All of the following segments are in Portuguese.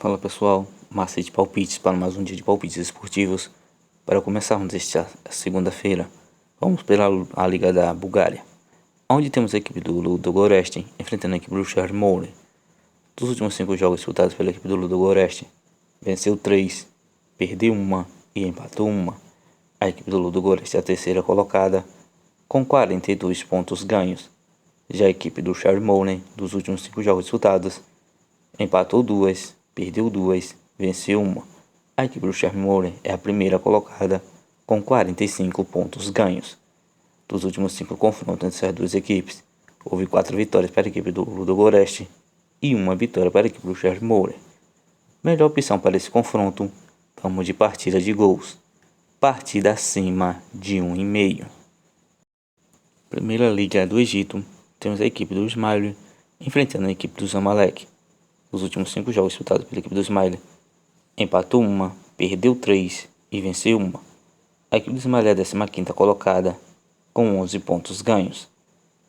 Fala pessoal, Macete Palpites para mais um dia de palpites esportivos. Para começarmos esta segunda-feira, vamos pela a Liga da Bulgária, onde temos a equipe do Ludogorets enfrentando a equipe do Chermole. Dos últimos 5 jogos disputados pela equipe do Ludogorets, venceu 3, perdeu 1 e empatou 1. A equipe do Ludogorets é a terceira colocada, com 42 pontos ganhos. Já a equipe do Chermole, dos últimos 5 jogos disputados, empatou 2, perdeu 2, venceu 1. A equipe do Chermole é a primeira colocada com 45 pontos ganhos. Dos últimos 5 confrontos entre as duas equipes, houve 4 vitórias para a equipe do Ludogorets e 1 vitória para a equipe do Chermole. Melhor opção para esse confronto, vamos de partida de gols. Partida acima de 1,5. Primeira Liga do Egito, temos a equipe do Ismaili enfrentando a equipe do Zamalek. Os últimos 5 jogos disputados pela equipe do Ismaili, empatou 1, perdeu 3 e venceu 1. A equipe do Ismaili é a 15ª colocada, com 11 pontos ganhos.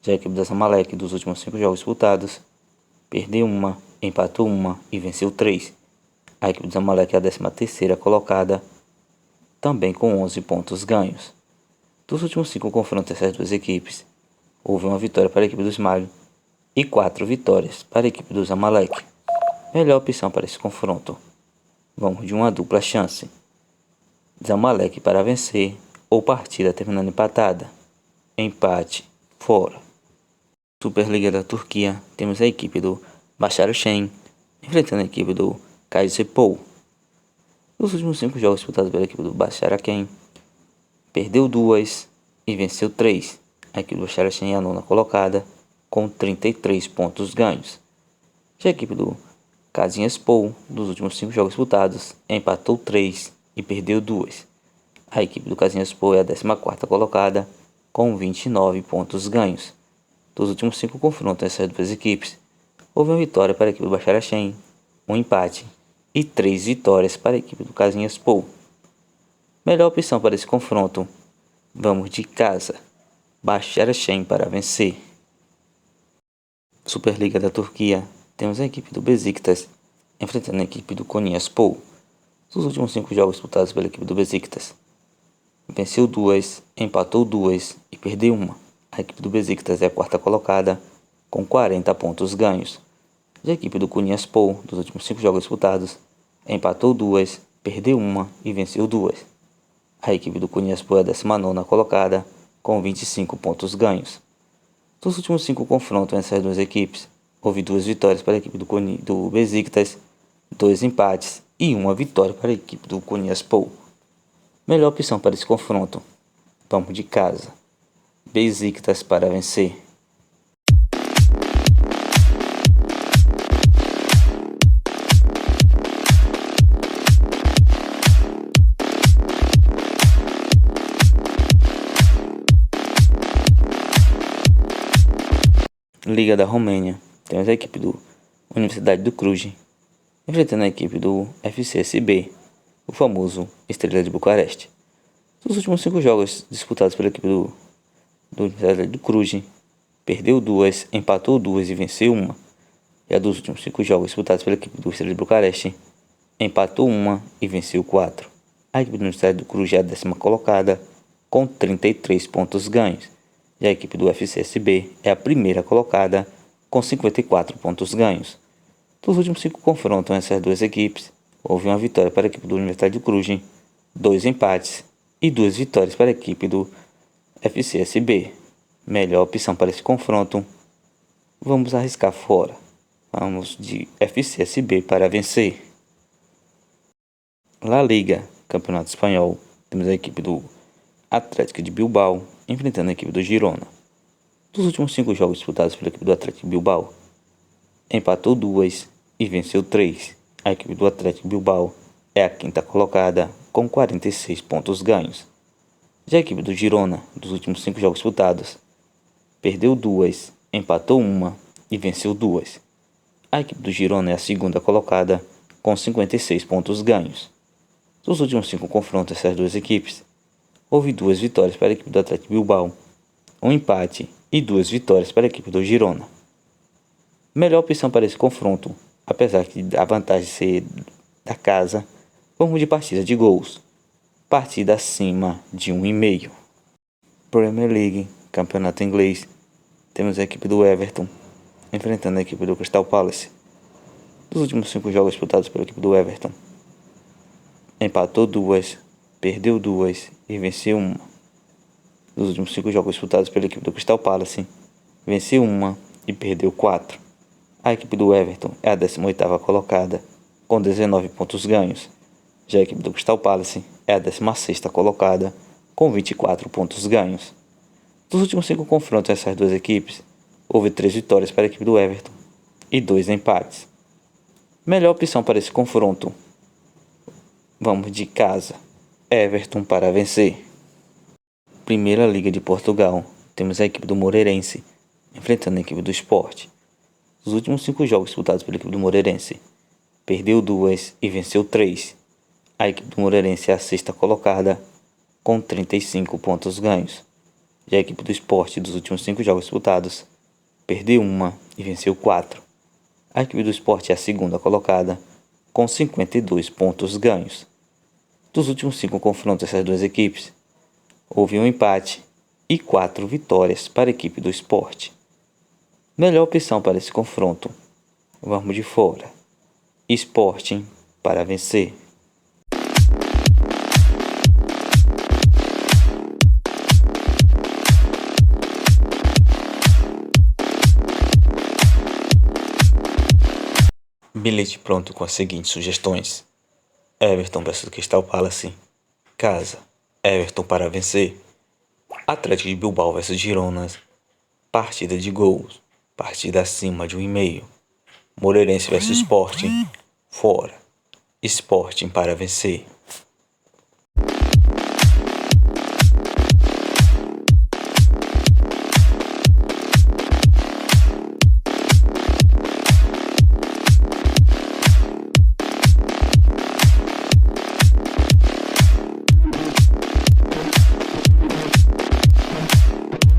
Já a equipe do Zamalek, dos últimos 5 jogos disputados, perdeu 1, empatou 1 e venceu 3. A equipe do Zamalek é a 13ª colocada, também com 11 pontos ganhos. Dos últimos 5 confrontos entre as duas equipes, houve 1 vitória para a equipe do Ismaili e 4 vitórias para a equipe do Zamalek. Melhor opção para esse confronto, vamos de uma dupla chance. Zamalek para vencer ou partida terminando empatada. Empate fora. Superliga da Turquia, temos a equipe do Başakşehir enfrentando a equipe do Kayserispor. Nos últimos 5 jogos disputados pela equipe do Başakşehir, perdeu 2 e venceu 3. A equipe do Başakşehir é a 9ª colocada, com 33 pontos ganhos. Já a equipe do Kayserispor, dos últimos 5 jogos disputados, empatou 3 e perdeu 2. A equipe do Kayserispor é a 14ª colocada, com 29 pontos ganhos. Dos últimos 5 confrontos entre essas duas equipes, houve 1 vitória para a equipe do Başakşehir, 1 empate e 3 vitórias para a equipe do Kayserispor. Melhor opção para esse confronto, vamos de casa. Başakşehir para vencer. Superliga da Turquia, temos a equipe do Besiktas enfrentando a equipe do Konyaspor. Dos últimos 5 jogos disputados pela equipe do Besiktas, venceu 2, empatou 2 e perdeu 1. A equipe do Besiktas é a 4ª colocada, com 40 pontos ganhos. Já a equipe do Konyaspor, dos últimos 5 jogos disputados, empatou 2, perdeu 1 e venceu 2. A equipe do Konyaspor é a 19ª colocada, com 25 pontos ganhos. Dos últimos 5 confrontos entre as duas equipes, houve 2 vitórias para a equipe do Besiktas, 2 empates e 1 vitória para a equipe do Konyaspor. Melhor opção para esse confronto, vamos de casa. Besiktas para vencer. Liga da Romênia, temos a equipe do Universidade do Cluj enfrentando a equipe do FCSB, o famoso Estrela de Bucareste. Dos últimos 5 jogos disputados pela equipe do Universidade do Cluj, perdeu 2, empatou 2 e venceu 1. E a dos últimos 5 jogos disputados pela equipe do Estrela de Bucareste, empatou 1 e venceu 4. A equipe do Universidade do Cluj é a 10ª colocada, com 33 pontos ganhos. Já a equipe do FCSB é a primeira colocada, com 54 pontos ganhos. Dos últimos 5 confrontos entre essas duas equipes, houve 1 vitória para a equipe do Universidade do Cluj, 2 empates e 2 vitórias para a equipe do FCSB. Melhor opção para esse confronto, vamos arriscar fora. Vamos de FCSB para vencer. La Liga, Campeonato Espanhol, temos a equipe do Atlético de Bilbao enfrentando a equipe do Girona. Dos últimos 5 jogos disputados pela equipe do Atlético de Bilbao, empatou 2 e venceu 3. A equipe do Atlético de Bilbao é a 5ª colocada, com 46 pontos ganhos. Já a equipe do Girona, dos últimos 5 jogos disputados, perdeu 2, empatou 1 e venceu 2. A equipe do Girona é a 2ª colocada, com 56 pontos ganhos. Dos últimos 5 confrontos entre as duas equipes, houve 2 vitórias para a equipe do Atlético de Bilbao, 1 empate e 2 vitórias para a equipe do Girona. Melhor opção para esse confronto, apesar que a vantagem ser da casa, vamos de partida de gols. Partida acima de 1,5. Premier League, campeonato inglês, temos a equipe do Everton enfrentando a equipe do Crystal Palace. Dos últimos 5 jogos disputados pela equipe do Everton, empatou 2, perdeu 2 e venceu 1. Dos últimos 5 jogos disputados pela equipe do Crystal Palace, venceu 1 e perdeu 4. A equipe do Everton é a 18ª colocada, com 19 pontos ganhos. Já a equipe do Crystal Palace é a 16ª colocada, com 24 pontos ganhos. Dos últimos 5 confrontos essas duas equipes, houve 3 vitórias para a equipe do Everton e 2 empates. Melhor opção para esse confronto, vamos de casa, Everton para vencer. Primeira Liga de Portugal, temos a equipe do Moreirense enfrentando a equipe do Sport. Os últimos 5 jogos disputados pela equipe do Moreirense, perdeu 2 e venceu 3. A equipe do Moreirense é a 6ª colocada, com 35 pontos ganhos. Já a equipe do Sport, dos últimos 5 jogos disputados, perdeu 1 e venceu 4. A equipe do Sport é a 2ª colocada, com 52 pontos ganhos. Dos últimos 5 confrontos dessas duas equipes, houve um empate e 4 vitórias para a equipe do Sport. Melhor opção para esse confronto, vamos de fora, Sporting para vencer. Bilhete pronto com as seguintes sugestões: Everton vs Crystal Palace, casa, Everton para vencer. Atlético de Bilbao vs Girona, partida de gols, partida acima de 1,5. Moreirense vs Sporting, fora, Sporting para vencer.